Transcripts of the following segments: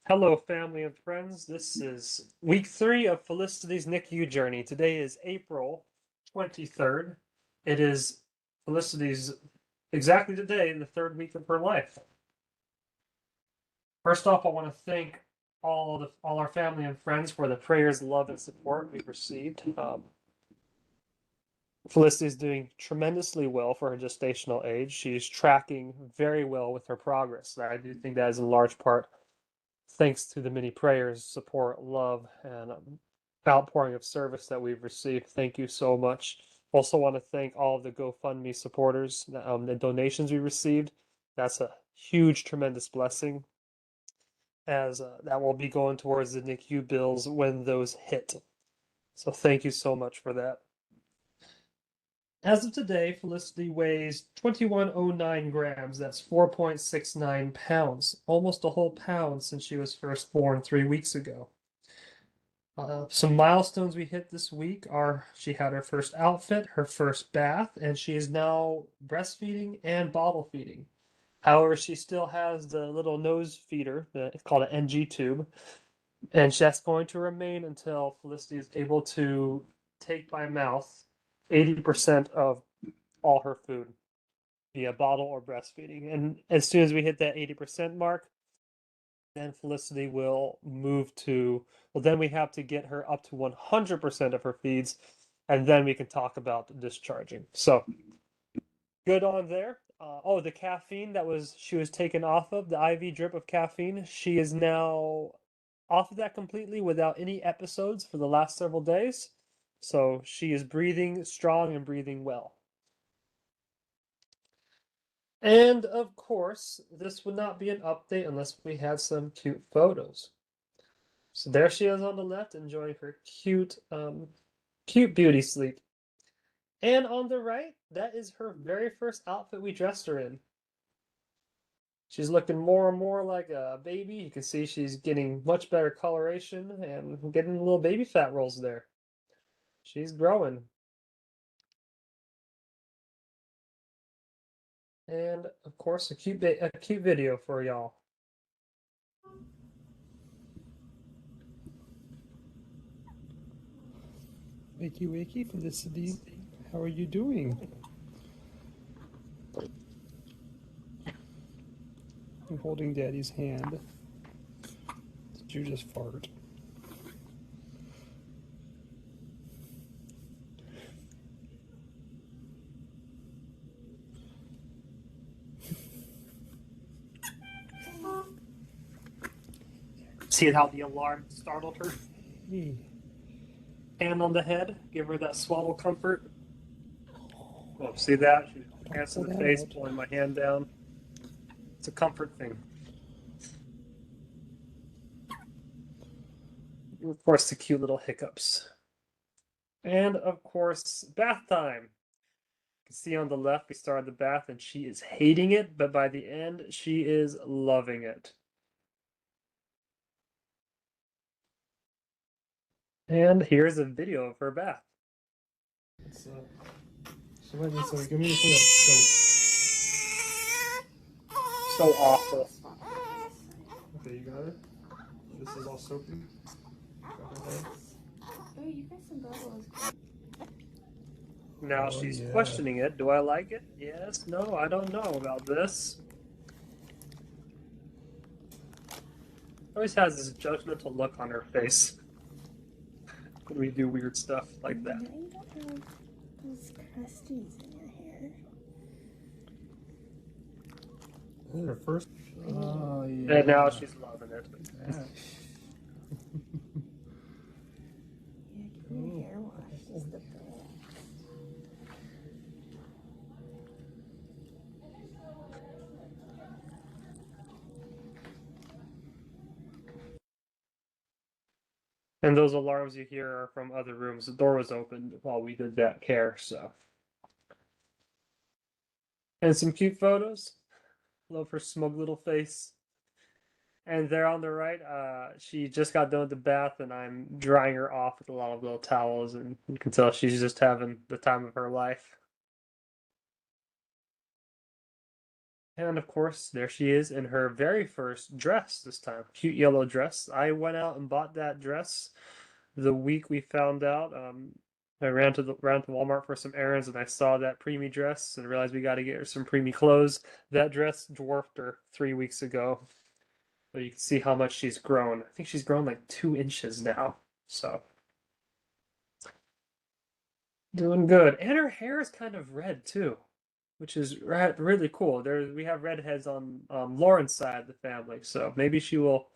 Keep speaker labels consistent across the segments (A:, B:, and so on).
A: Hello, family and friends. This is week 3 of Felicity's NICU journey. Today is April 23rd. It is Felicity's exactly today, the third week of her life. First off, I want to thank all our family and friends for the prayers, love, and support we've received. Felicity is doing tremendously well for her gestational age. She's tracking very well with her progress. I do think that is in large part thanks to the many prayers, support, love, and outpouring of service that we've received. Thank you so much. Also, want to thank all of the GoFundMe supporters, the donations we received. That's a huge, tremendous blessing, as that will be going towards the NICU bills when those hit. So, thank you so much for that. As of today, Felicity weighs 2109 grams. That's 4.69 pounds, almost a whole pound since she was first born 3 weeks ago. Some milestones we hit this week are she had her first outfit, her first bath, and she is now breastfeeding and bottle feeding. However, she still has the little nose feeder, it's called an NG tube, and that's going to remain until Felicity is able to take by mouth 80% of all her food via bottle or breastfeeding. And as soon as we hit that 80% mark, then Felicity will move to, well, then we have to get her up to 100% of her feeds, and then we can talk about discharging. So good on there. Oh, the caffeine she was taken off of, the IV drip of caffeine, she is now off of that completely without any episodes for the last several days. So she is breathing strong and breathing well. And of course, this would not be an update unless we had some cute photos. So there she is on the left, enjoying her cute beauty sleep. And on the right, that is her very first outfit we dressed her in. She's looking more and more like a baby. You can see she's getting much better coloration and getting little baby fat rolls there. She's growing. And of course, a cute video for y'all.
B: Wakey, wakey, Felicity. How are you doing? I'm holding Daddy's hand. Did you just fart?
A: See how the alarm startled her?
B: Hey.
A: Hand on the head, give her that swaddle comfort. Oh, see that? She hands to the face, pulling my hand down. It's a comfort thing. And of course, the cute little hiccups. And of course, bath time. You can see on the left, we started the bath and she is hating it, but by the end, she is loving it. And here's a video of her bath.
B: So give me some soap.
A: So awful.
B: Okay, you got it? This is all soapy?
C: Oh, you got some bubbles.
A: Now she's questioning it. Do I like it? Yes, no, I don't know about this. Always has this judgmental look on her face when we do weird stuff like that.
C: Now you don't have those crusties in your hair.
B: Her first. Oh, yeah.
A: And now she's loving it.
C: Yeah, give me a hair wash. Just the best.
A: And those alarms you hear are from other rooms. The door was opened while we did that care, so. And some cute photos. Love her smug little face. And there on the right, she just got done with the bath, and I'm drying her off with a lot of little towels, and you can tell she's just having the time of her life. And of course, there she is in her very first dress this time. Cute yellow dress. I went out and bought that dress the week we found out. I ran to Walmart for some errands and I saw that preemie dress and realized we got to get her some preemie clothes. That dress dwarfed her 3 weeks ago. So you can see how much she's grown. I think she's grown like 2 inches now. So doing good. And her hair is kind of red too, which is really cool. We have redheads on Lauren's side of the family, so maybe she will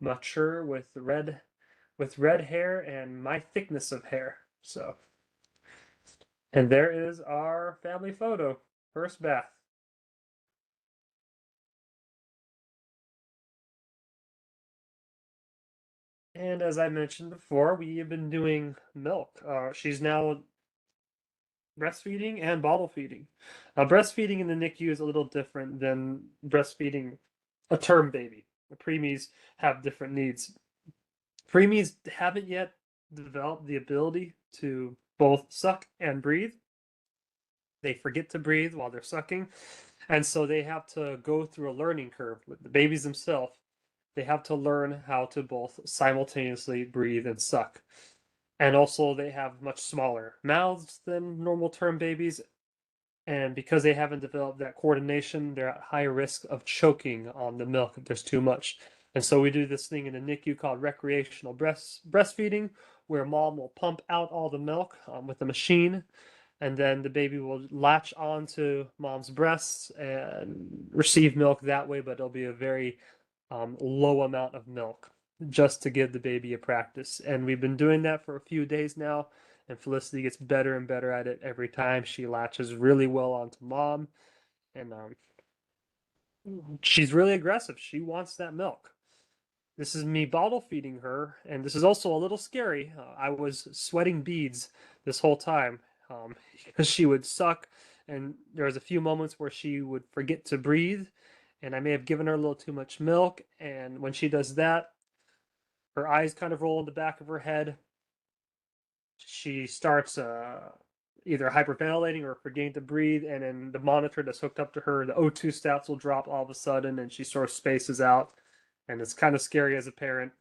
A: mature with red hair and my thickness of hair. So, and there is our family photo, first bath. And as I mentioned before, we have been doing milk. She's now breastfeeding and bottle feeding. Breastfeeding in the NICU is a little different than breastfeeding a term baby. The preemies have different needs. Preemies haven't yet developed the ability to both suck and breathe. They forget to breathe while they're sucking, and so they have to go through a learning curve. With the babies themselves, they have to learn how to both simultaneously breathe and suck. And also, they have much smaller mouths than normal term babies, and because they haven't developed that coordination, they're at higher risk of choking on the milk if there's too much. And so we do this thing in the NICU called recreational breastfeeding, where mom will pump out all the milk with a machine, and then the baby will latch onto mom's breasts and receive milk that way, but it'll be a very low amount of milk just to give the baby a practice. And we've been doing that for a few days now, and Felicity gets better and better at it every time. She latches really well onto mom, and she's really aggressive. She wants that milk. This is me bottle feeding her, and this is also a little scary. I was sweating beads this whole time because she would suck, and there was a few moments where she would forget to breathe, and I may have given her a little too much milk. And when she does that, her eyes kind of roll in the back of her head. She starts either hyperventilating or forgetting to breathe, and then the monitor that's hooked up to her, the O2 stats will drop all of a sudden, and she sort of spaces out, and it's kind of scary as a parent.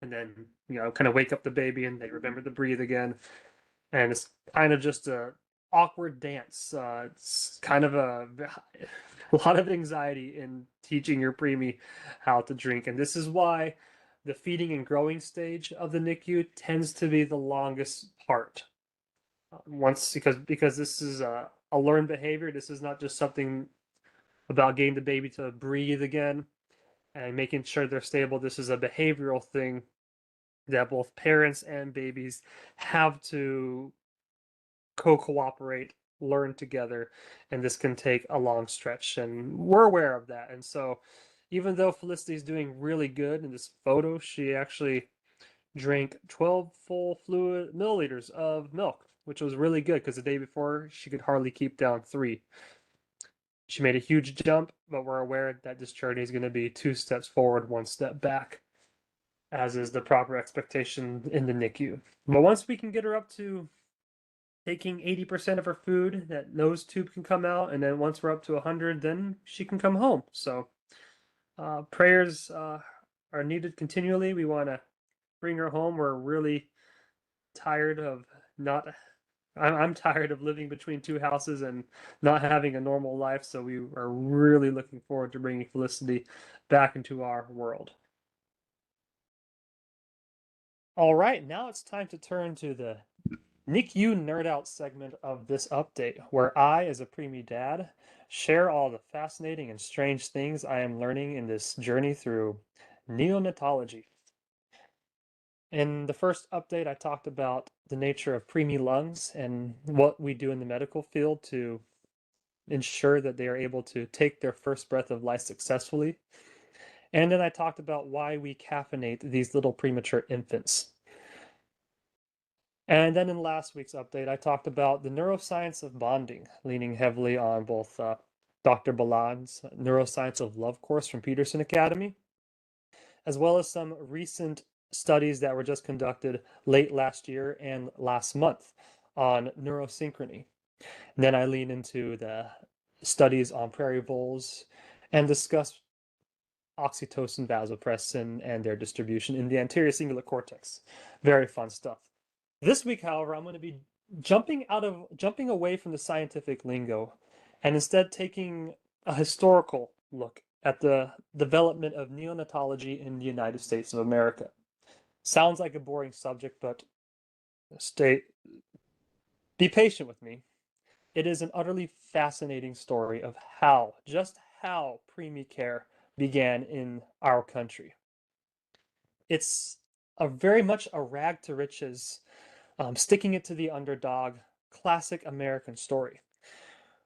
A: And then kind of wake up the baby, and they remember to breathe again, and it's kind of just a awkward dance. It's kind of a lot of anxiety in teaching your preemie how to drink, and this is why the feeding and growing stage of the NICU tends to be the longest part. Once because this is a learned behavior. This is not just something about getting the baby to breathe again and making sure they're stable. This is a behavioral thing that both parents and babies have to cooperate, learn together, and this can take a long stretch, and we're aware of that. And so even though Felicity is doing really good in this photo, she actually drank 12 full fluid milliliters of milk, which was really good because the day before she could hardly keep down 3. She made a huge jump, but we're aware that this journey is going to be 2 steps forward, 1 step back, as is the proper expectation in the NICU. But once we can get her up to taking 80% of her food, that nose tube can come out, and then once we're up to 100, then she can come home. So prayers are needed continually. We want to bring her home. We're really tired of not. I'm tired of living between 2 houses and not having a normal life. So we are really looking forward to bringing Felicity back into our world. All right, now it's time to turn to the NICU Nerd Out segment of this update, where I, as a preemie dad, share all the fascinating and strange things I am learning in this journey through neonatology. In the first update, I talked about the nature of preemie lungs and what we do in the medical field to ensure that they are able to take their first breath of life successfully. And then I talked about why we caffeinate these little premature infants. And then in last week's update, I talked about the neuroscience of bonding, leaning heavily on both Dr. Balan's Neuroscience of Love course from Peterson Academy, as well as some recent studies that were just conducted late last year and last month on neurosynchrony. And then I lean into the studies on prairie voles and discuss oxytocin, vasopressin, and their distribution in the anterior cingulate cortex. Very fun stuff. This week, however, I'm going to be jumping away from the scientific lingo and instead taking a historical look at the development of neonatology in the United States of America. Sounds like a boring subject, but be patient with me. It is an utterly fascinating story of just how preemie care began in our country. It's very much a rag to riches, sticking it to the underdog, classic American story,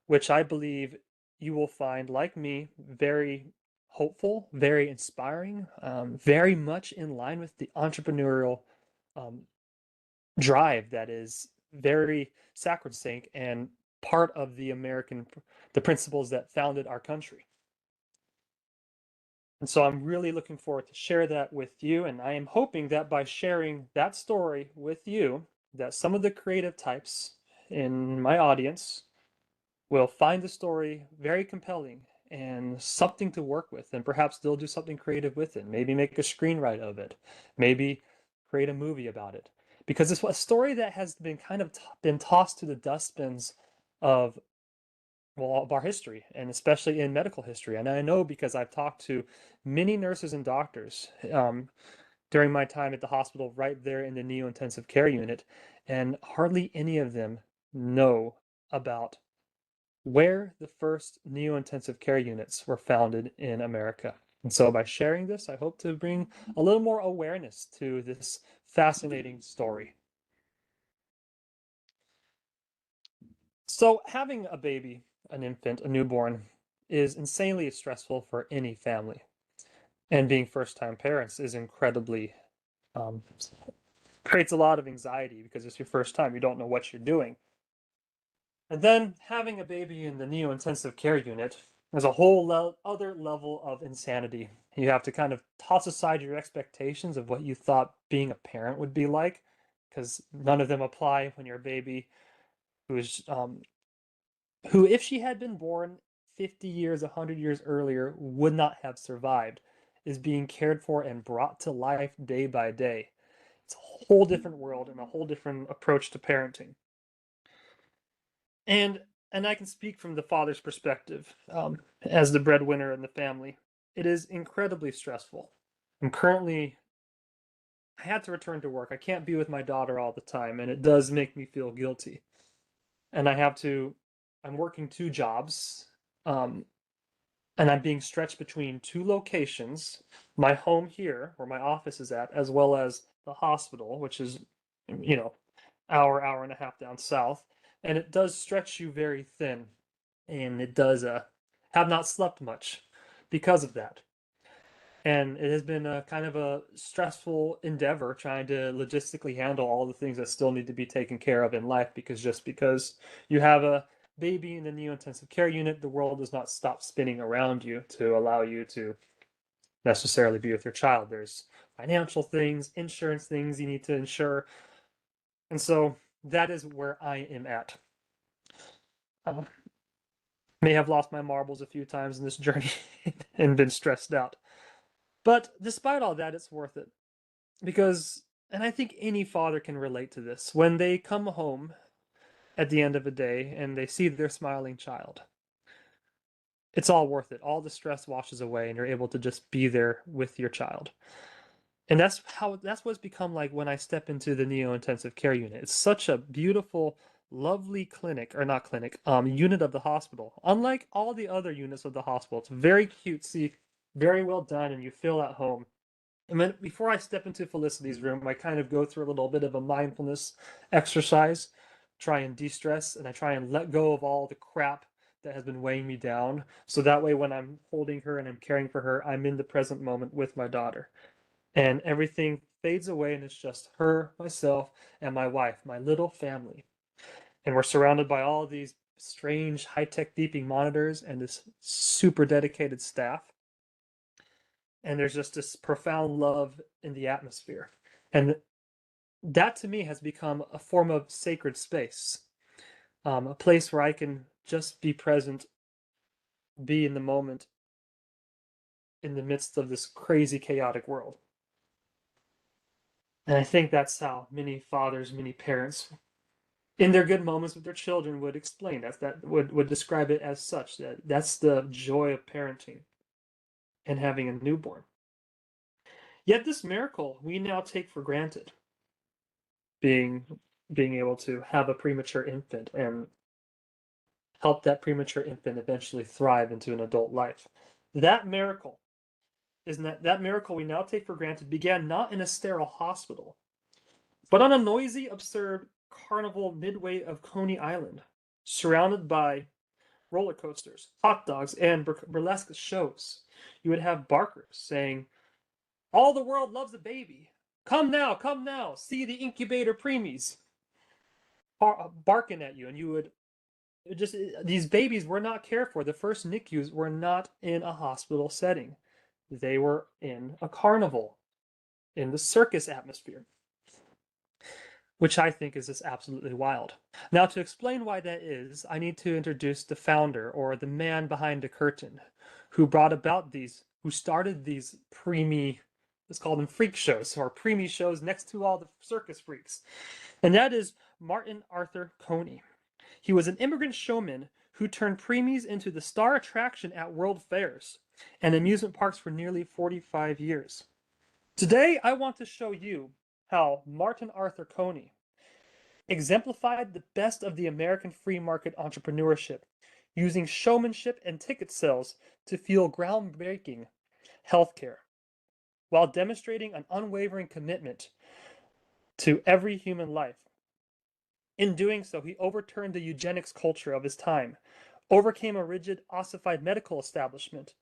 A: which I believe you will find, like me, very hopeful, very inspiring, very much in line with the entrepreneurial drive that is very sacrosanct and part of the principles that founded our country. And so I'm really looking forward to share that with you, and I am hoping that by sharing that story with you, that some of the creative types in my audience will find the story very compelling and something to work with, and perhaps they'll do something creative with it. Maybe make a screenwrite of it, maybe create a movie about it, because it's a story that has been kind of been tossed to the dustbins of of our history, and especially in medical history. And I know because I've talked to many nurses and doctors during my time at the hospital right there in the neo-intensive care unit, and hardly any of them know about where the first neo-intensive care units were founded in America. And so by sharing this, I hope to bring a little more awareness to this fascinating story. So having a baby, an infant, a newborn, is insanely stressful for any family. And being first-time parents is incredibly, creates a lot of anxiety because it's your first time. You don't know what you're doing. And then having a baby in the neo-intensive care unit is a whole other level of insanity. You have to kind of toss aside your expectations of what you thought being a parent would be like, because none of them apply when your baby who's who, if she had been born 50 years, 100 years earlier, would not have survived, is being cared for and brought to life day by day. It's a whole different world and a whole different approach to parenting. And I can speak from the father's perspective, as the breadwinner in the family. It is incredibly stressful. I had to return to work. I can't be with my daughter all the time, and it does make me feel guilty. And I'm working 2 jobs, and I'm being stretched between 2 locations, my home here, where my office is at, as well as the hospital, which is, hour and a half down south. And it does stretch you very thin, and it does have not slept much because of that. And it has been a kind of a stressful endeavor trying to logistically handle all the things that still need to be taken care of in life, because just because you have a baby in the neo-intensive care unit, the world does not stop spinning around you to allow you to necessarily be with your child. There's financial things, insurance things you need to insure. And so that is where I am at. May have lost my marbles a few times in this journey and been stressed out. But despite all that, it's worth it. Because, and I think any father can relate to this, when they come home at the end of a day and they see their smiling child, it's all worth it. All the stress washes away and you're able to just be there with your child. And that's what it's become like when I step into the neo-intensive care unit. It's such a beautiful, lovely clinic, or not clinic, unit of the hospital. Unlike all the other units of the hospital, it's very cutesy, very well done, and you feel at home. And then before I step into Felicity's room, I kind of go through a little bit of a mindfulness exercise, try and de-stress, and I try and let go of all the crap that has been weighing me down. So that way, when I'm holding her and I'm caring for her, I'm in the present moment with my daughter. And everything fades away, and it's just her, myself, and my wife, my little family. And we're surrounded by all these strange high-tech beeping monitors and this super dedicated staff. And there's just this profound love in the atmosphere. And that to me has become a form of sacred space, a place where I can just be present be in the moment in the midst of this crazy, chaotic world. And I think that's how many fathers, many parents, in their good moments with their children, would explain that would describe it as such. That's the joy of parenting and having a newborn. Yet this miracle we now take for granted, being able to have a premature infant and help that premature infant eventually thrive into an adult life. That miracle that miracle we now take for granted began not in a sterile hospital, but on a noisy, absurd carnival midway of Coney Island, surrounded by roller coasters, hot dogs, and burlesque shows. You would have barkers saying, "All the world loves a baby. Come now, see the incubator preemies," barking at you, and you would just, these babies were not cared for. The first NICUs were not in a hospital setting. They were in a carnival, in the circus atmosphere, which I think is just absolutely wild. Now, to explain why that is, I need to introduce the founder, or the man behind the curtain, who started these preemie, let's call them freak shows, or preemie shows next to all the circus freaks. And that is Martin Arthur Couney. He was an immigrant showman who turned preemies into the star attraction at world fairs and amusement parks for nearly 45 years. Today, I want to show you how Martin Arthur Couney exemplified the best of the American free market entrepreneurship, using showmanship and ticket sales to fuel groundbreaking healthcare, while demonstrating an unwavering commitment to every human life. In doing so, he overturned the eugenics culture of his time, overcame a rigid, ossified medical establishment,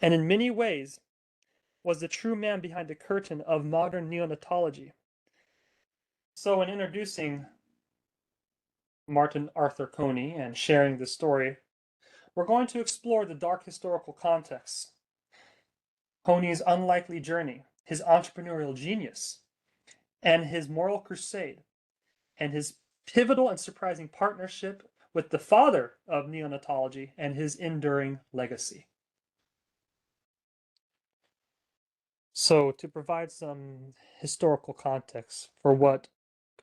A: and in many ways was the true man behind the curtain of modern neonatology. So in introducing Martin Arthur Couney and sharing this story, we're going to explore the dark historical context, Couney's unlikely journey, his entrepreneurial genius, and his moral crusade, and his pivotal and surprising partnership with the father of neonatology and his enduring legacy. So, to provide some historical context for what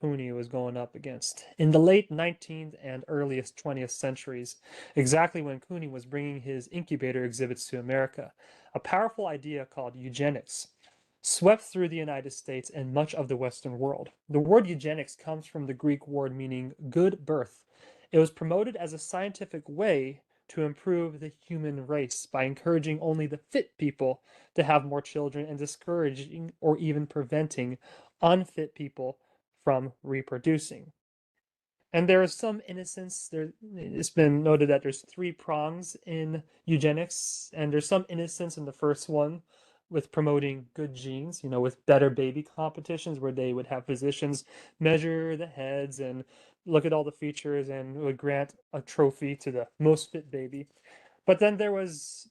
A: Couney was going up against, in the late 19th and earliest 20th centuries, exactly when Couney was bringing his incubator exhibits to America, a powerful idea called eugenics swept through the United States and much of the Western world. The word eugenics comes from the Greek word meaning good birth. It was promoted as a scientific way to improve the human race by encouraging only the fit people to have more children and discouraging or even preventing unfit people from reproducing. And there is some innocence. It's been noted that there's 3 prongs in eugenics, and there's some innocence in the first one with promoting good genes, with better baby competitions where they would have physicians measure the heads and look at all the features and would grant a trophy to the most fit baby. But then there was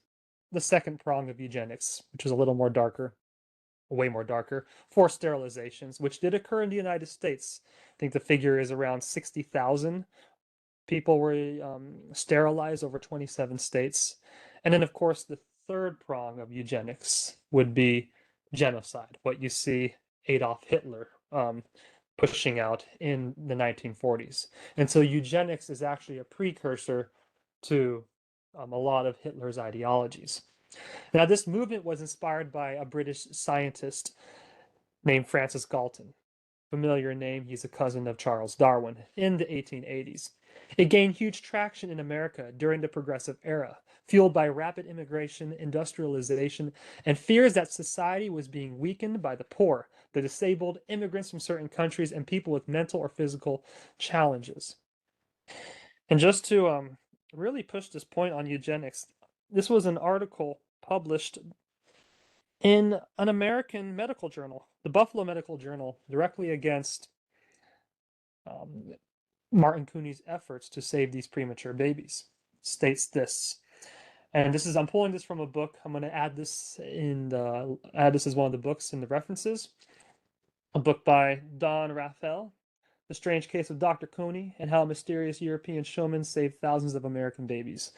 A: the second prong of eugenics, which was a little more darker, way more darker, forced sterilizations, which did occur in the United States. I think the figure is around 60,000 people were sterilized over 27 states. And then, of course, the third prong of eugenics would be genocide, what you see Adolf Hitler pushing out in the 1940s. And so eugenics is actually a precursor to a lot of Hitler's ideologies. Now, this movement was inspired by a British scientist named Francis Galton. Familiar name, he's a cousin of Charles Darwin, in the 1880s. It gained huge traction in America during the Progressive Era, fueled by rapid immigration, industrialization, and fears that society was being weakened by the poor, the disabled, immigrants from certain countries, and people with mental or physical challenges. And just to really push this point on eugenics, this was an article published in an American medical journal, the Buffalo Medical Journal, directly against Martin Couney's efforts to save these premature babies. States this, and I'm pulling this from a book. I'm going to add this as one of the books in the references. A book by Don Raphael The Strange Case of Dr. Cooney, and How a Mysterious European Showman Saved Thousands of American Babies.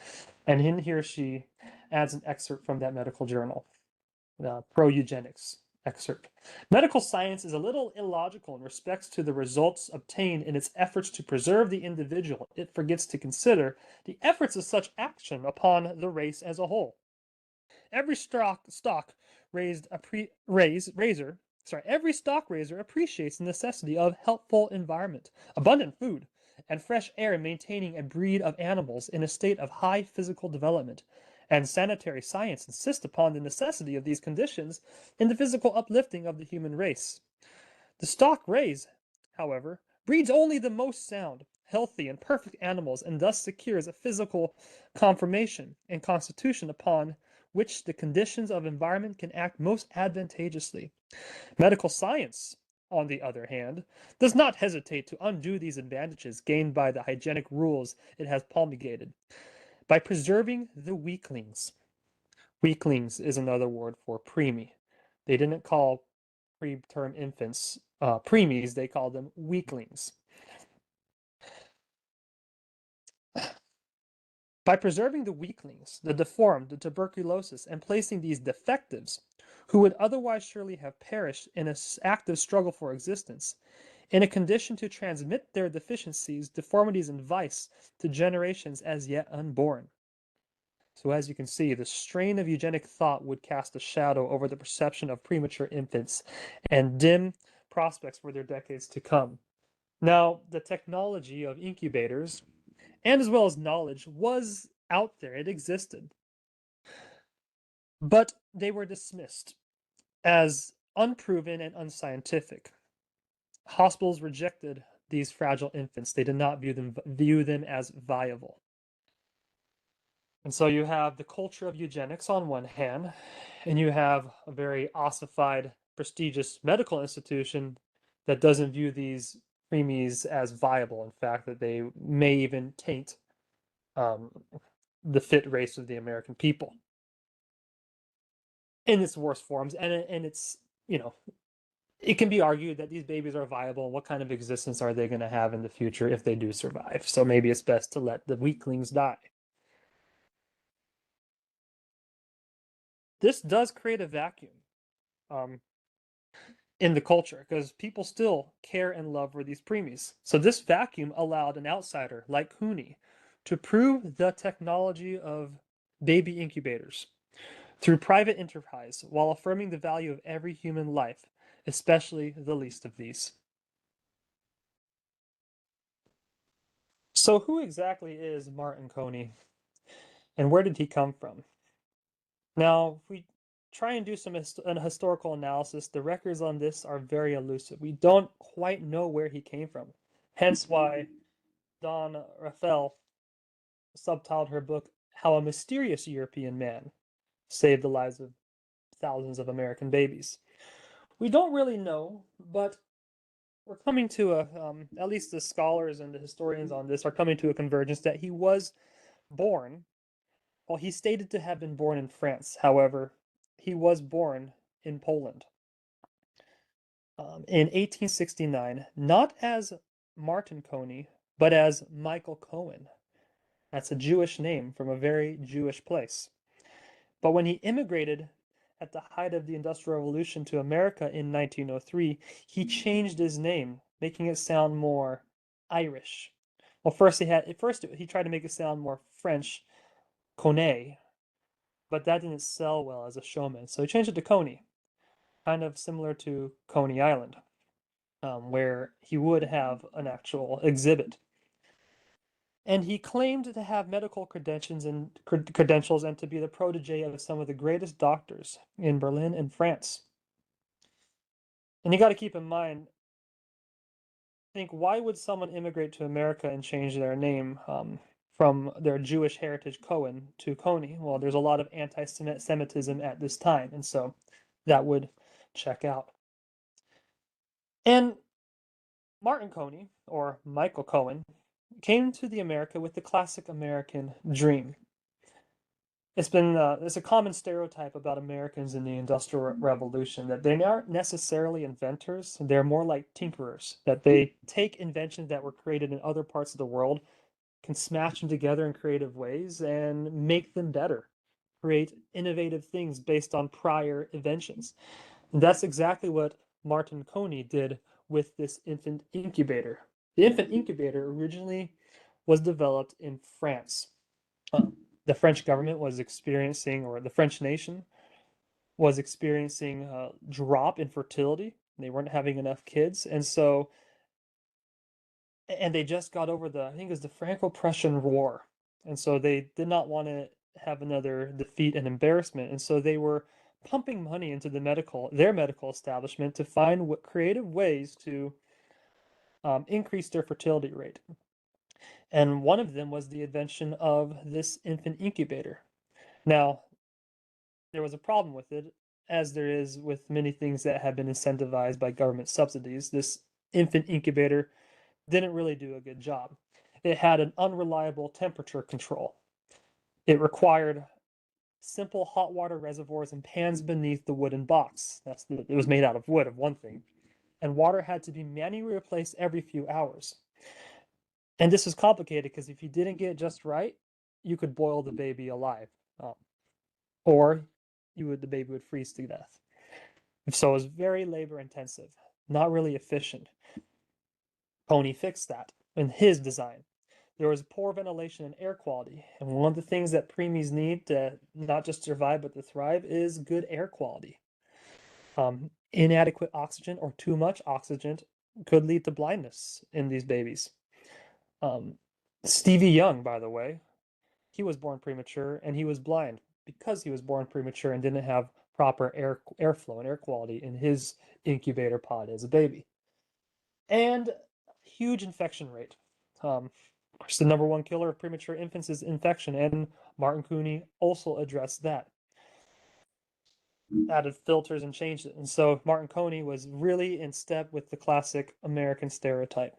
A: And in here she adds an excerpt from that medical journal, Pro-Eugenics excerpt. Medical science is a little illogical in respects to the results obtained in its efforts to preserve the individual. It forgets to consider the efforts of such action upon the race as a whole. Every stock raiser appreciates the necessity of healthful environment, abundant food, and fresh air, maintaining a breed of animals in a state of high physical development. And sanitary science insists upon the necessity of these conditions in the physical uplifting of the human race. The stock raise, however, breeds only the most sound, healthy, and perfect animals, and thus secures a physical conformation and constitution upon which the conditions of environment can act most advantageously. Medical science, on the other hand, does not hesitate to undo these advantages gained by the hygienic rules it has promulgated. By preserving the weaklings. Weaklings is another word for preemie. They didn't call preterm infants preemies, they called them weaklings. By preserving the weaklings, the deformed, the tuberculosis, and placing these defectives, who would otherwise surely have perished in an active struggle for existence, in a condition to transmit their deficiencies, deformities, and vice to generations as yet unborn. So as you can see, the strain of eugenic thought would cast a shadow over the perception of premature infants and dim prospects for their decades to come. Now, the technology of incubators, and as well as knowledge, was out there. It existed. But they were dismissed as unproven and unscientific. Hospitals rejected these fragile infants. They did not view them as viable. And so you have the culture of eugenics on one hand, and you have a very ossified, prestigious medical institution that doesn't view these preemies as viable. In fact, that they may even taint the fit race of the American people in its worst forms. And it's, it can be argued that these babies are viable. What kind of existence are they going to have in the future if they do survive? So maybe it's best to let the weaklings die. This does create a vacuum in the culture because people still care and love for these preemies. So this vacuum allowed an outsider like Cooney to prove the technology of baby incubators through private enterprise while affirming the value of every human life, especially the least of these. So who exactly is Martin Couney and where did he come from? Now, if we try and do an historical analysis, the records on this are very elusive. We don't quite know where he came from. Hence why Dawn Raphael subtitled her book, How a Mysterious European Man Saved the Lives of Thousands of American Babies. We don't really know, but we're coming to at least the scholars and the historians on this are coming to a convergence that he was born. Well, he stated to have been born in France. However, he was born in Poland in 1869, not as Martin Couney, but as Michael Cohen. That's a Jewish name from a very Jewish place. But when he immigrated at the height of the Industrial Revolution to America in 1903, he changed his name, making it sound more Irish. Well, first he tried to make it sound more French, Conet, but that didn't sell well as a showman, so he changed it to Coney, kind of similar to Coney Island, where he would have an actual exhibit. And he claimed to have medical credentials and to be the protege of some of the greatest doctors in Berlin and France. And you got to keep in mind, think, why would someone immigrate to America and change their name from their Jewish heritage Cohen to Coney? Well, there's a lot of anti-Semitism at this time, and so that would check out. And Martin Couney, or Michael Cohen, came to the America with the classic American dream. it's a common stereotype about Americans in the Industrial Revolution that they aren't necessarily inventors. They're more like tinkerers, that they take inventions that were created in other parts of the world, can smash them together in creative ways and make them better, create innovative things based on prior inventions. And that's exactly what Martin Couney did with this infant incubator. The infant incubator originally was developed in France. Uh, the French government was experiencing, or the French nation was experiencing a drop in fertility. They weren't having enough kids. And they just got over I think it was the Franco-Prussian War. And so they did not want to have another defeat and embarrassment. And so they were pumping money into their medical establishment to find creative ways to increase their fertility rate. And one of them was the invention of this infant incubator. Now, there was a problem with it, as there is with many things that have been incentivized by government subsidies. This infant incubator didn't really do a good job. It had an unreliable temperature control. It required simple hot water reservoirs and pans beneath the wooden box. It was made out of wood, of one thing. And water had to be manually replaced every few hours. And this was complicated because if you didn't get it just right, you could boil the baby alive, or the baby would freeze to death. So it was very labor intensive, not really efficient. Couney fixed that in his design. There was poor ventilation and air quality, and one of the things that preemies need to not just survive but to thrive is good air quality. Inadequate oxygen or too much oxygen could lead to blindness in these babies. Stevie Young, by the way, he was born premature and he was blind because he was born premature and didn't have proper airflow and air quality in his incubator pod as a baby. And huge infection rate. Of course, the number one killer of premature infants is infection, and Martin Couney also addressed that. Added filters and changed it. And so Martin Couney was really in step with the classic American stereotype.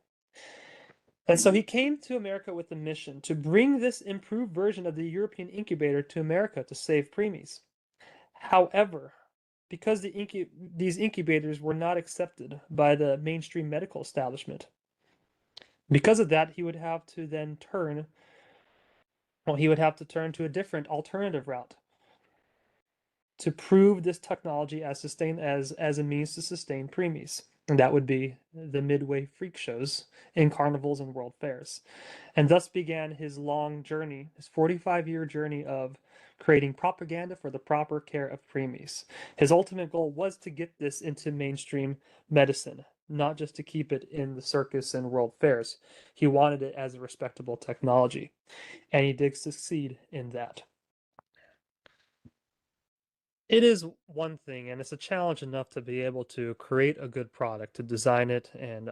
A: And so he came to America with a mission to bring this improved version of the European incubator to America to save preemies. However, because these incubators were not accepted by the mainstream medical establishment, because of that, he would have to turn to a different alternative route to prove this technology as a means to sustain preemies. And that would be the midway freak shows in carnivals and world fairs. And thus began his long journey, his 45-year journey of creating propaganda for the proper care of preemies. His ultimate goal was to get this into mainstream medicine, not just to keep it in the circus and world fairs. He wanted it as a respectable technology, and he did succeed in that. It is one thing, and it's a challenge enough to be able to create a good product, to design it, and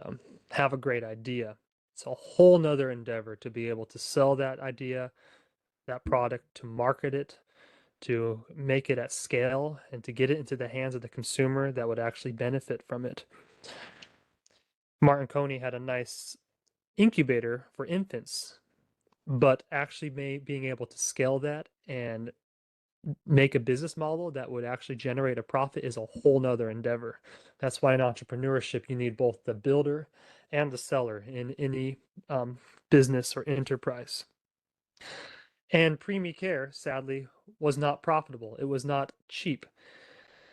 A: have a great idea. It's a whole nother endeavor to be able to sell that idea, that product, to market it, to make it at scale, and to get it into the hands of the consumer that would actually benefit from it. Martin Couney had a nice incubator for infants, but actually being able to scale that and make a business model that would actually generate a profit is a whole nother endeavor. That's why in entrepreneurship, you need both the builder and the seller in any business or enterprise. And preemie care, sadly, was not profitable. It was not cheap.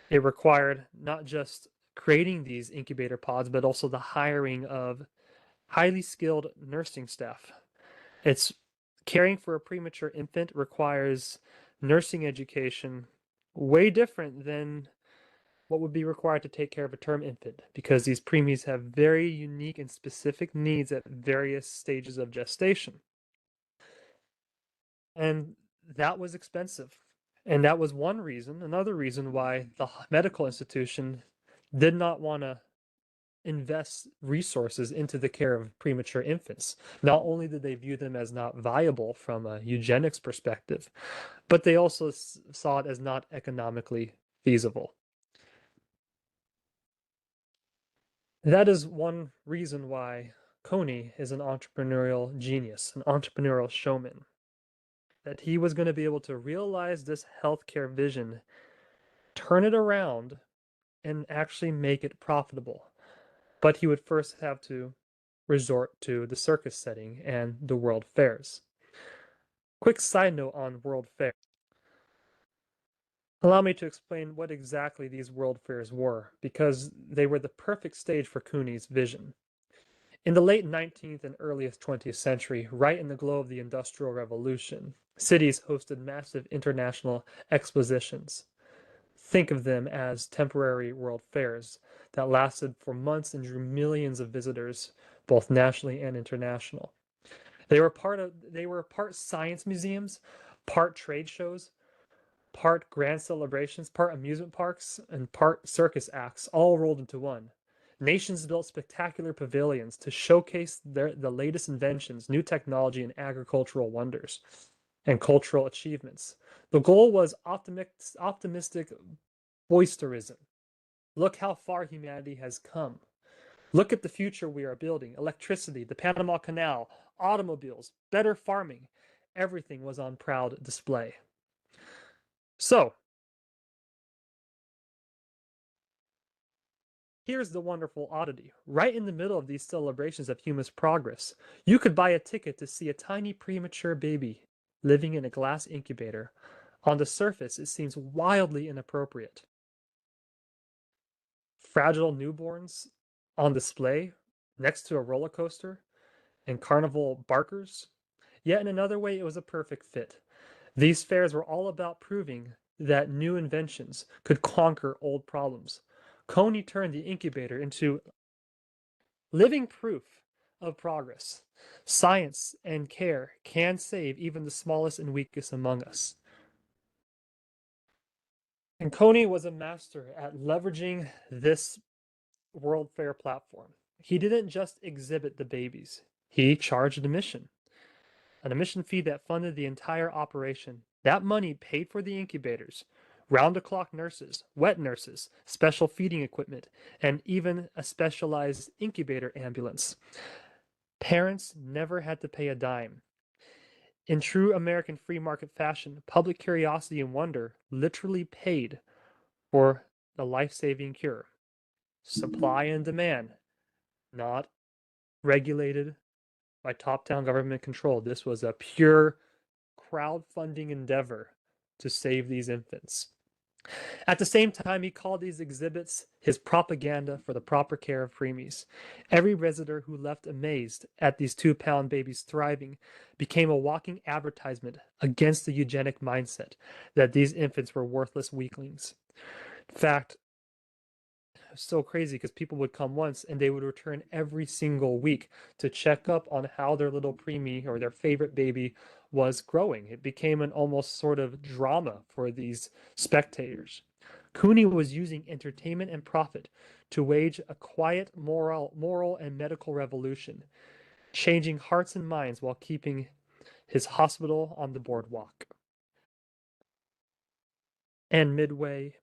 A: It required not just creating these incubator pods, but also the hiring of highly skilled nursing staff. It's caring for a premature infant requires nursing education way different than what would be required to take care of a term infant, because these preemies have very unique and specific needs at various stages of gestation. And that was expensive. And that was another reason why the medical institution did not want to invest resources into the care of premature infants. Not only did they view them as not viable from a eugenics perspective, but they also saw it as not economically feasible. That is one reason why Couney is an entrepreneurial genius, an entrepreneurial showman. that he was going to be able to realize this healthcare vision, turn it around, and actually make it profitable. But he would first have to resort to the circus setting and the world fairs. Quick side note on world fairs. Allow me to explain what exactly these world fairs were, because they were the perfect stage for Couney's vision. In the late 19th and earliest 20th century, right in the glow of the Industrial Revolution, cities hosted massive international expositions. Think of them as temporary world fairs that lasted for months and drew millions of visitors, both nationally and international. They were part science museums, part trade shows, part grand celebrations, part amusement parks, and part circus acts, all rolled into one. Nations built spectacular pavilions to showcase the latest inventions, new technology, and agricultural wonders, and cultural achievements. The goal was optimistic boisterism. Look how far humanity has come. Look at the future we are building. Electricity, the Panama Canal, automobiles, better farming. Everything was on proud display. So, here's the wonderful oddity. Right in the middle of these celebrations of human progress, you could buy a ticket to see a tiny premature baby living in a glass incubator. On the surface, it seems wildly inappropriate. Fragile newborns on display next to a roller coaster and carnival barkers. Yet in another way, it was a perfect fit. These fairs were all about proving that new inventions could conquer old problems. Couney turned the incubator into living proof of progress. Science and care can save even the smallest and weakest among us. And Couney was a master at leveraging this World Fair platform. He didn't just exhibit the babies, he charged admission, an admission fee that funded the entire operation. That money paid for the incubators, round-the-clock nurses, wet nurses, special feeding equipment, and even a specialized incubator ambulance. Parents never had to pay a dime. In true American free market fashion, public curiosity and wonder literally paid for the life-saving cure. Supply and demand, not regulated by top-down government control. This was a pure crowdfunding endeavor to save these infants. At the same time, he called these exhibits his propaganda for the proper care of preemies. Every visitor who left amazed at these 2-pound babies thriving became a walking advertisement against the eugenic mindset that these infants were worthless weaklings. In fact, it was so crazy because people would come once and they would return every single week to check up on how their little preemie or their favorite baby was growing. It became an almost sort of drama for these spectators. Couney was using entertainment and profit to wage a quiet moral and medical revolution, changing hearts and minds while keeping his hospital on the boardwalk. And Midway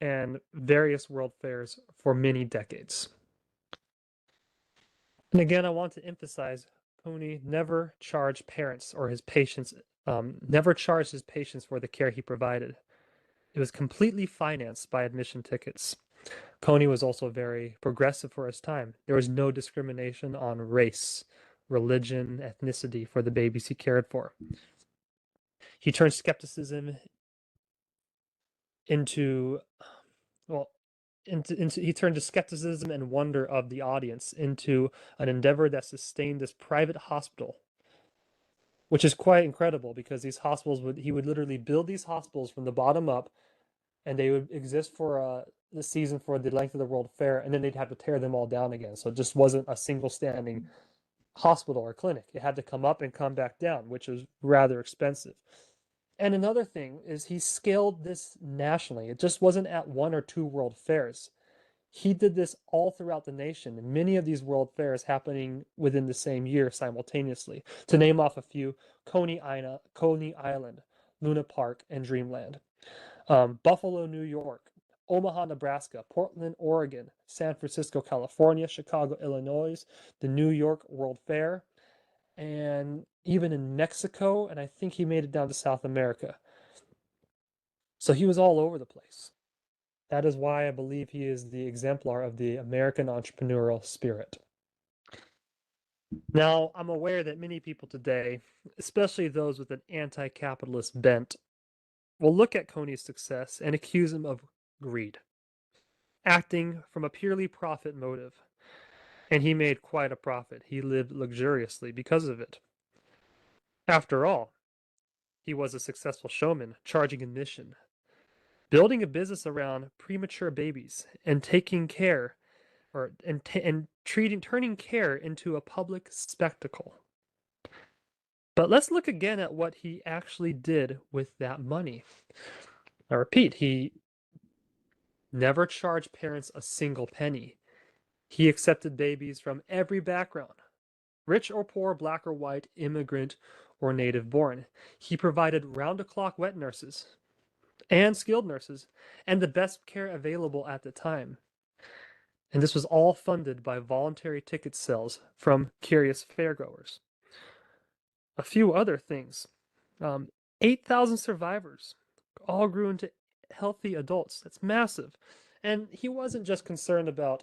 A: and various world fairs for many decades. And again, I want to emphasize Couney never charged parents or his patients, never charged his patients for the care he provided. It was completely financed by admission tickets. Couney was also very progressive for his time. There was no discrimination on race, religion, ethnicity for the babies he cared for. He turned skepticism into, well, he turned the skepticism and wonder of the audience into an endeavor that sustained this private hospital, which is quite incredible because these hospitals he would literally build these hospitals from the bottom up, and they would exist for the season for the length of the World Fair, and then they'd have to tear them all down again. So it just wasn't a single standing hospital or clinic. It had to come up and come back down, which was rather expensive. And another thing is he scaled this nationally. It just wasn't at 1 or 2 world fairs. He did this all throughout the nation, and many of these world fairs happening within the same year simultaneously. To name off a few, Coney Island, Luna Park, and Dreamland. Buffalo, New York, Omaha, Nebraska, Portland, Oregon, San Francisco, California, Chicago, Illinois, the New York World Fair, and even in Mexico, and I think he made it down to South America. So he was all over the place. That is why I believe he is the exemplar of the American entrepreneurial spirit. Now, I'm aware that many people today, especially those with an anti-capitalist bent, will look at Couney's success and accuse him of greed, acting from a purely profit motive. And he made quite a profit. He lived luxuriously because of it. After all, he was a successful showman, charging admission, building a business around premature babies, and taking care, turning care into a public spectacle. But let's look again at what he actually did with that money. I repeat, he never charged parents a single penny. He accepted babies from every background, rich or poor, black or white, immigrant or native born. He provided round-the-clock wet nurses and skilled nurses and the best care available at the time. And this was all funded by voluntary ticket sales from curious fairgoers. A few other things. 8,000 survivors all grew into healthy adults. That's massive. And he wasn't just concerned about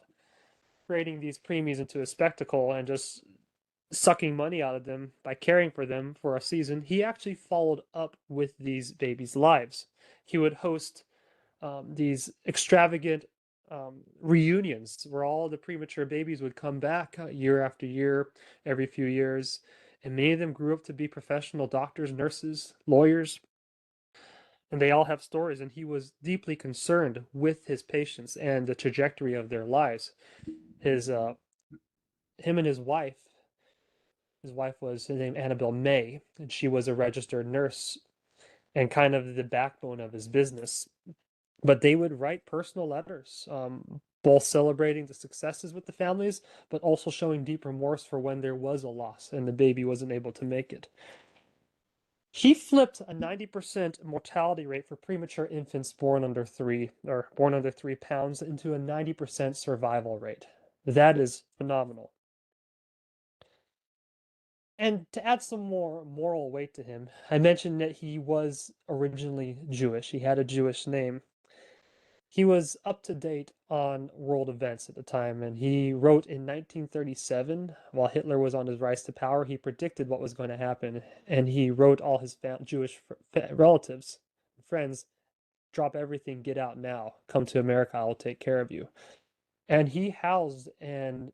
A: creating these preemies into a spectacle and just sucking money out of them by caring for them for a season. He actually followed up with these babies' lives. He would host these extravagant reunions where all the premature babies would come back year after year, every few years. And many of them grew up to be professional doctors, nurses, lawyers, and they all have stories. And he was deeply concerned with his patients and the trajectory of their lives. Him and his wife was named Annabelle May, and she was a registered nurse and kind of the backbone of his business. But they would write personal letters, both celebrating the successes with the families, but also showing deep remorse for when there was a loss and the baby wasn't able to make it. He flipped a 90% mortality rate for premature infants born under 3 pounds into a 90% survival rate. That is phenomenal. And to add some more moral weight to him, I mentioned that he was originally Jewish. He had a Jewish name. He was up to date on world events at the time, and he wrote in 1937, while Hitler was on his rise to power, he predicted what was going to happen, and he wrote all his Jewish relatives, friends, drop everything, get out now, come to America, I'll take care of you. And he housed and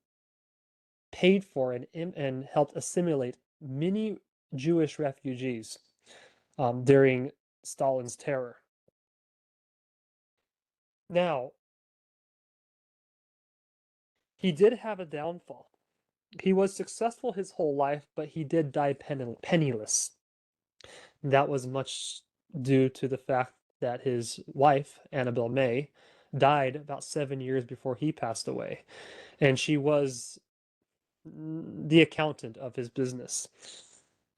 A: paid for and helped assimilate many Jewish refugees during Stalin's terror. Now, he did have a downfall. He was successful his whole life, but he did die penniless. That was much due to the fact that his wife, Annabelle May, died about 7 years before he passed away. And she was the accountant of his business.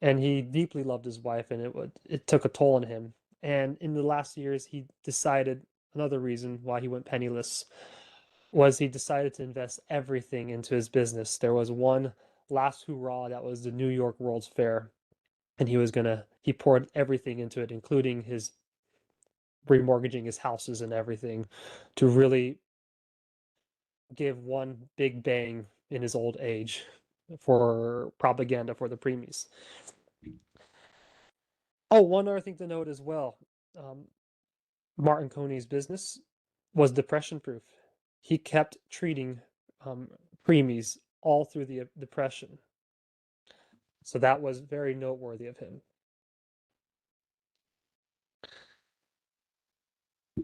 A: And he deeply loved his wife, and it took a toll on him. And in the last years, he decided another reason why he went penniless was he decided to invest everything into his business. There was one last hurrah, that was the New York World's Fair, and he poured everything into it, including his remortgaging his houses and everything, to really give one big bang in his old age for propaganda for the preemies. Oh, one other thing to note as well. Martin Couney's business was depression proof. He kept treating preemies all through the depression. So that was very noteworthy of him.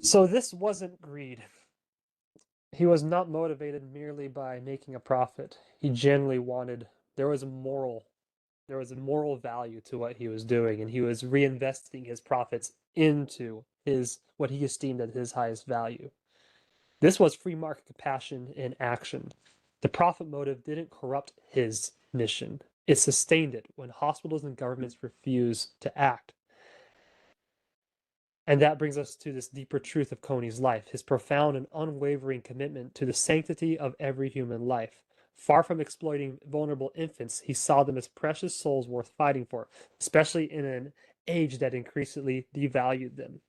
A: So this wasn't greed. He was not motivated merely by making a profit. He genuinely wanted, there was a moral value to what he was doing, and he was reinvesting his profits into what he esteemed as his highest value. This was free market compassion in action. The profit motive didn't corrupt his mission. It sustained it when hospitals and governments refused to act. And that brings us to this deeper truth of Couney's life, his profound and unwavering commitment to the sanctity of every human life, Far from exploiting vulnerable infants, he saw them as precious souls worth fighting for, especially in an age that increasingly devalued them.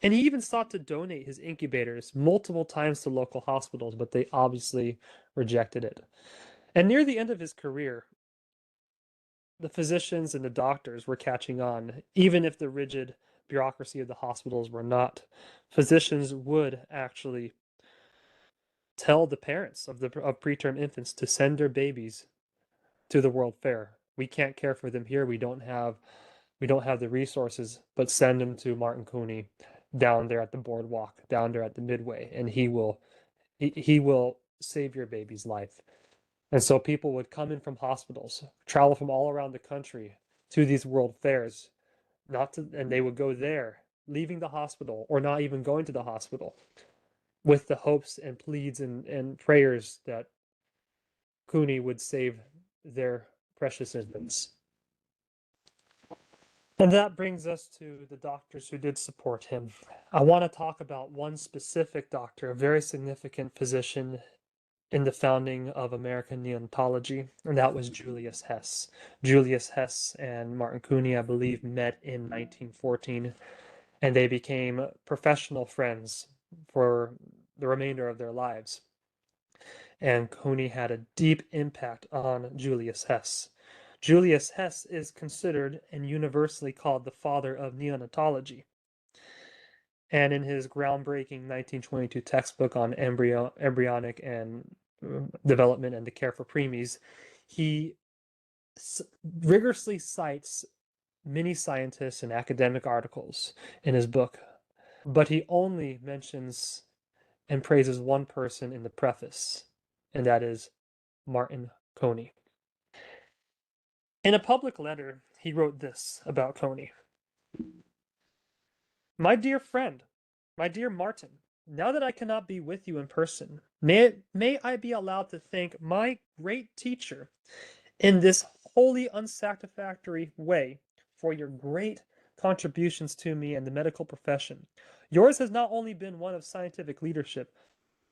A: And he even sought to donate his incubators multiple times to local hospitals, but they obviously rejected it. And near the end of his career, the physicians and the doctors were catching on, even if the rigid bureaucracy of the hospitals were not. Physicians would actually tell the parents of preterm infants to send their babies to the World Fair. We can't care for them here. We don't have the resources, but send them to Martin Couney down there at the boardwalk, down there at the Midway, and he will save your baby's life. And so people would come in from hospitals, travel from all around the country to these world fairs, and they would go there, leaving the hospital or not even going to the hospital, with the hopes and pleads and prayers that Couney would save their precious infants. And that brings us to the doctors who did support him. I want to talk about one specific doctor, a very significant physician in the founding of American neonatology, and that was Julius Hess. Julius Hess and Martin Couney, I believe, met in 1914, and they became professional friends for the remainder of their lives. And Couney had a deep impact on Julius Hess. Julius Hess is considered and universally called the father of neonatology. And in his groundbreaking 1922 textbook on embryonic and development and the care for preemies, he rigorously cites many scientists and academic articles in his book, but he only mentions and praises one person in the preface, and that is Martin Couney. In a public letter, he wrote this about Couney. My dear friend, my dear Martin, now that I cannot be with you in person, may I be allowed to thank my great teacher in this wholly unsatisfactory way for your great contributions to me and the medical profession. Yours has not only been one of scientific leadership,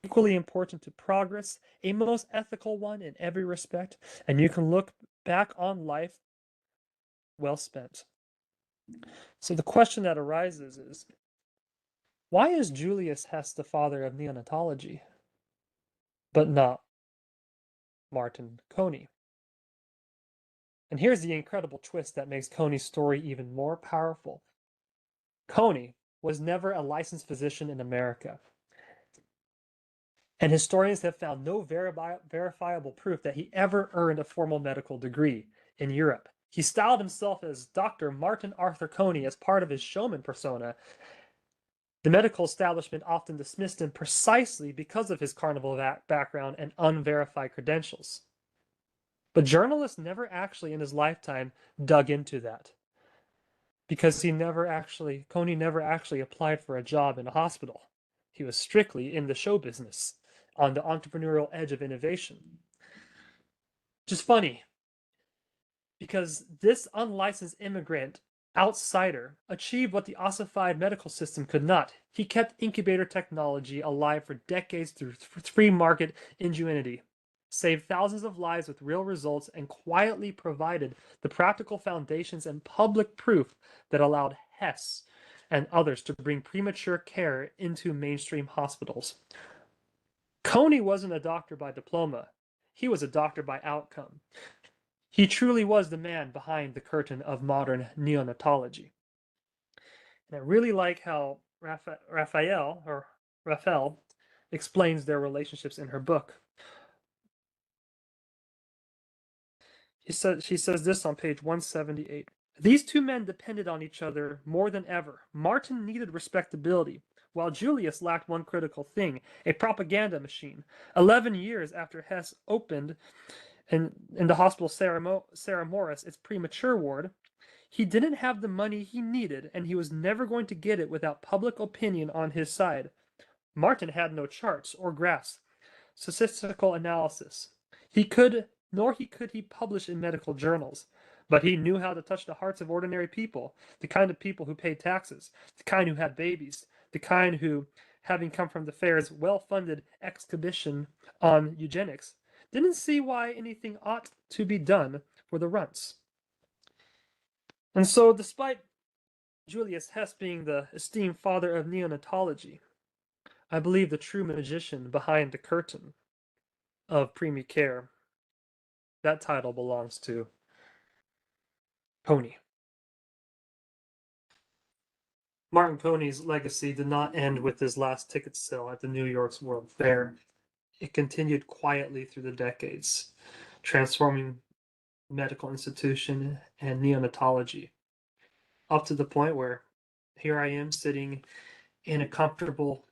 A: equally important to progress, a most ethical one in every respect, and you can look back on life well spent. So the question that arises is, why is Julius Hess the father of neonatology, but not Martin Couney? And here's the incredible twist that makes Couney's story even more powerful. Couney was never a licensed physician in America, and historians have found no verifiable proof that he ever earned a formal medical degree in Europe. He styled himself as Dr. Martin Arthur Couney as part of his showman persona. The medical establishment often dismissed him precisely because of his Carnival background and unverified credentials. But journalists never actually in his lifetime dug into that, because Couney never actually applied for a job in a hospital. He was strictly in the show business, on the entrepreneurial edge of innovation. Just funny, because this unlicensed immigrant outsider achieved what the ossified medical system could not. He kept incubator technology alive for decades through free market ingenuity, saved thousands of lives with real results, and quietly provided the practical foundations and public proof that allowed Hess and others to bring premature care into mainstream hospitals. Couney wasn't a doctor by diploma. He was a doctor by outcome. He truly was the man behind the curtain of modern neonatology. And I really like how Raphael explains their relationships in her book. She says this on page 178. These two men depended on each other more than ever. Martin needed respectability, while Julius lacked one critical thing, a propaganda machine. 11 years after Hess opened in the hospital Sarah Morris, its premature ward, he didn't have the money he needed, and he was never going to get it without public opinion on his side. Martin had no charts or graphs, statistical analysis. Nor could he publish in medical journals, but he knew how to touch the hearts of ordinary people, the kind of people who paid taxes, the kind who had babies, the kind who having come from the fair's well-funded exhibition on eugenics, didn't see why anything ought to be done for the runts. And so, despite Julius Hess being the esteemed father of neonatology, I believe the true magician behind the curtain of preemie care, that title belongs to Couney. Martin Couney's legacy did not end with his last ticket sale at the New York's World Fair. It continued quietly through the decades, transforming medical institution and neonatology, up to the point where here I am sitting in a comfortable,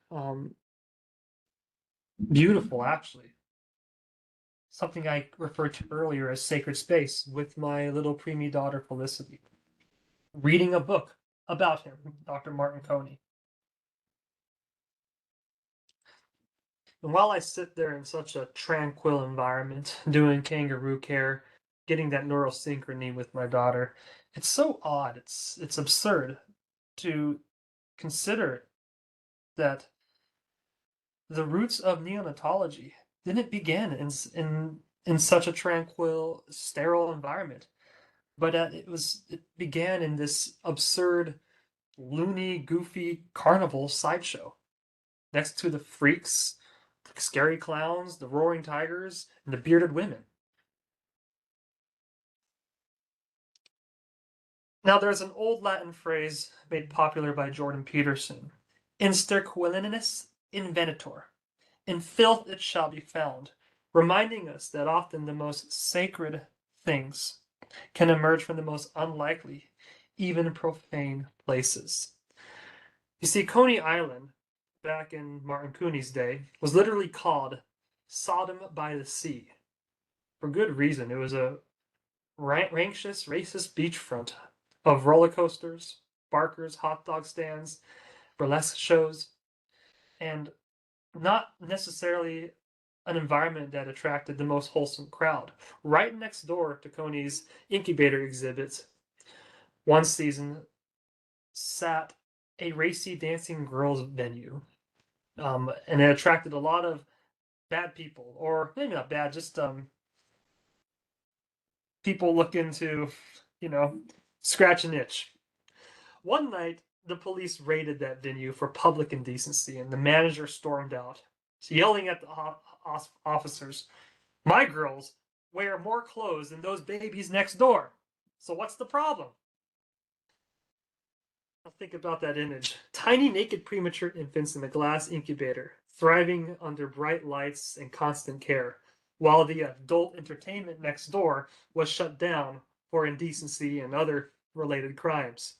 A: beautiful, actually, something I referred to earlier as sacred space, with my little preemie daughter Felicity, reading a book about him, Dr. Martin Couney. And while I sit there in such a tranquil environment, doing kangaroo care, getting that neural synchrony with my daughter, it's so odd, it's absurd to consider that the roots of neonatology didn't begin in such a tranquil, sterile environment, but it began in this absurd, loony, goofy carnival sideshow next to the freaks, the scary clowns, the roaring tigers, and the bearded women. Now, there's an old Latin phrase made popular by Jordan Peterson: in Sterquiliniis Invenitur, in filth it shall be found, reminding us that often the most sacred things can emerge from the most unlikely, even profane places. You see, Coney Island, back in Martin Couney's day, was literally called Sodom by the Sea. For good reason. It was a rambunctious, racist beachfront of roller coasters, barkers, hot dog stands, burlesque shows, and not necessarily an environment that attracted the most wholesome crowd. Right next door to Coney's incubator exhibits, one season sat a racy dancing girls venue. And it attracted a lot of bad people, or maybe not bad, just people looking to, scratch an itch. One night, the police raided that venue for public indecency, and the manager stormed out, yelling at the officers, "My girls wear more clothes than those babies next door. So what's the problem?" Now think about that image. Tiny naked premature infants in a glass incubator, thriving under bright lights and constant care, while the adult entertainment next door was shut down for indecency and other related crimes.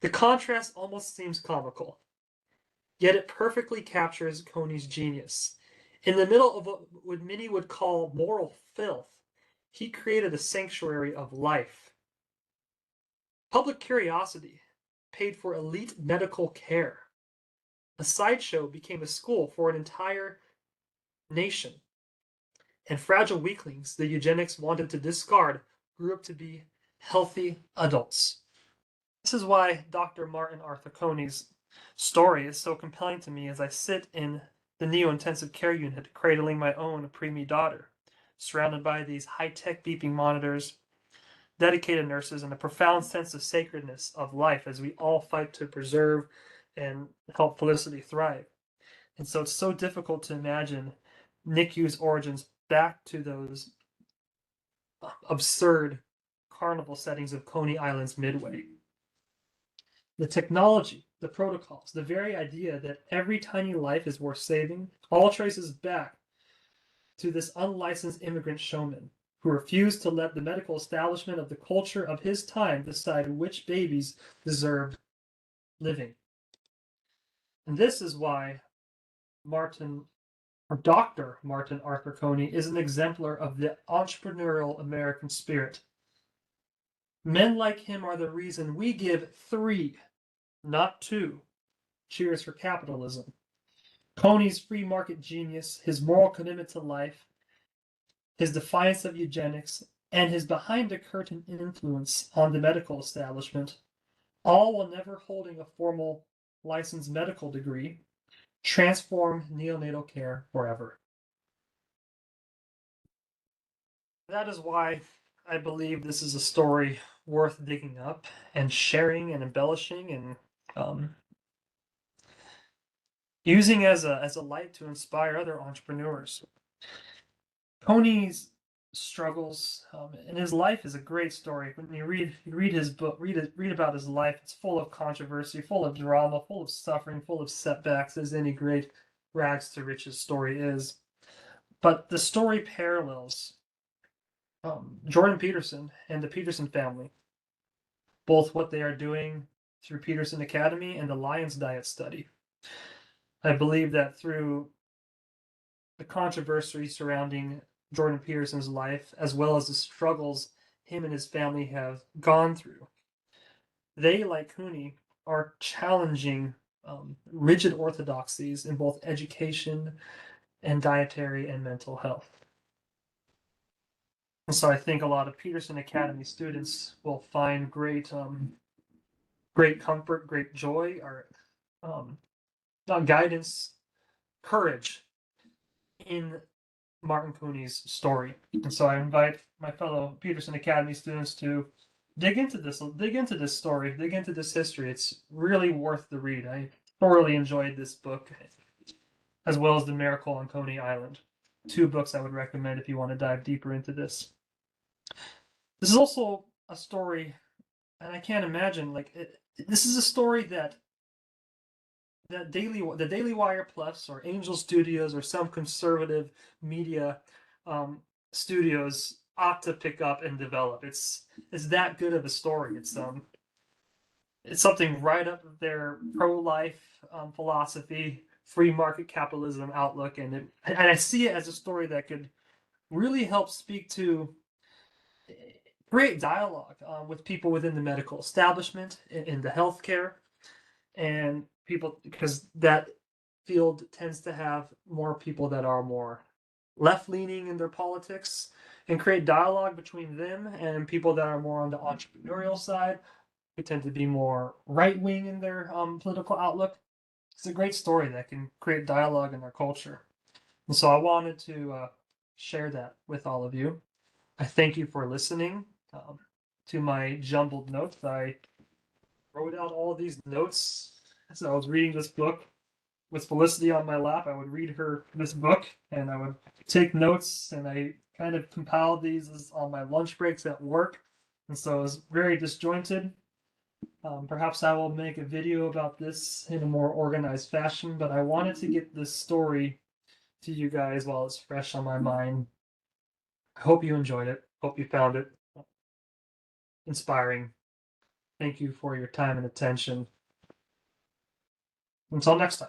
A: The contrast almost seems comical, yet it perfectly captures Coney's genius. In the middle of what many would call moral filth, he created a sanctuary of life. Public curiosity paid for elite medical care. A sideshow became a school for an entire nation. And fragile weaklings the eugenics wanted to discard grew up to be healthy adults. This is why Dr. Martin Arthur Couney's story is so compelling to me as I sit in the neo-intensive care unit cradling my own preemie daughter, surrounded by these high-tech beeping monitors, dedicated nurses, and a profound sense of sacredness of life as we all fight to preserve and help Felicity thrive. And so it's so difficult to imagine NICU's origins back to those absurd carnival settings of Coney Island's Midway. The technology, the protocols, the very idea that every tiny life is worth saving, all traces back to this unlicensed immigrant showman who refused to let the medical establishment of the culture of his time decide which babies deserved living. And this is why Dr. Martin Arthur Couney is an exemplar of the entrepreneurial American spirit. Men like him are the reason we give 3, not 2, cheers for capitalism. Couney's free market genius, his moral commitment to life, his defiance of eugenics, and his behind-the-curtain influence on the medical establishment, all while never holding a formal licensed medical degree, transform neonatal care forever. That is why I believe this is a story worth digging up and sharing and embellishing and using as a light to inspire other entrepreneurs. Couney's struggles and his life is a great story. When you read his book, read about his life. It's full of controversy, full of drama, full of suffering, full of setbacks, as any great rags to riches story is. But the story parallels Jordan Peterson and the Peterson family, both what they are doing through Peterson Academy and the Lions Diet study. I believe that through the controversy surrounding Jordan Peterson's life, as well as the struggles him and his family have gone through, they, like Couney, are challenging rigid orthodoxies in both education and dietary and mental health. And so I think a lot of Peterson Academy students will find great comfort, great joy, or guidance, courage in Martin Couney's story. And so I invite my fellow Peterson Academy students to dig into this story, dig into this history. It's really worth the read. I thoroughly enjoyed this book, as well as The Miracle on Coney Island. 2 books I would recommend if you want to dive deeper into this. This is also a story, and I can't imagine, this is a story that the Daily Wire Plus or Angel Studios or some conservative media studios ought to pick up and develop. It's that good of a story. It's something right up their pro-life philosophy, free market capitalism outlook, and I see it as a story that could really help speak to great dialogue with people within the medical establishment, in the healthcare, and people, because that field tends to have more people that are more left-leaning in their politics, and create dialogue between them and people that are more on the entrepreneurial side, who tend to be more right-wing in their political outlook. It's a great story that can create dialogue in our culture. And so I wanted to share that with all of you. I thank you for listening to my jumbled notes. I wrote out all of these notes as I was reading this book. With Felicity on my lap, I would read her this book, and I would take notes, and I kind of compiled these on my lunch breaks at work, and so it was very disjointed. Perhaps I will make a video about this in a more organized fashion, but I wanted to get this story to you guys while it's fresh on my mind. I hope you enjoyed it. Hope you found it inspiring. Thank you for your time and attention. Until next time.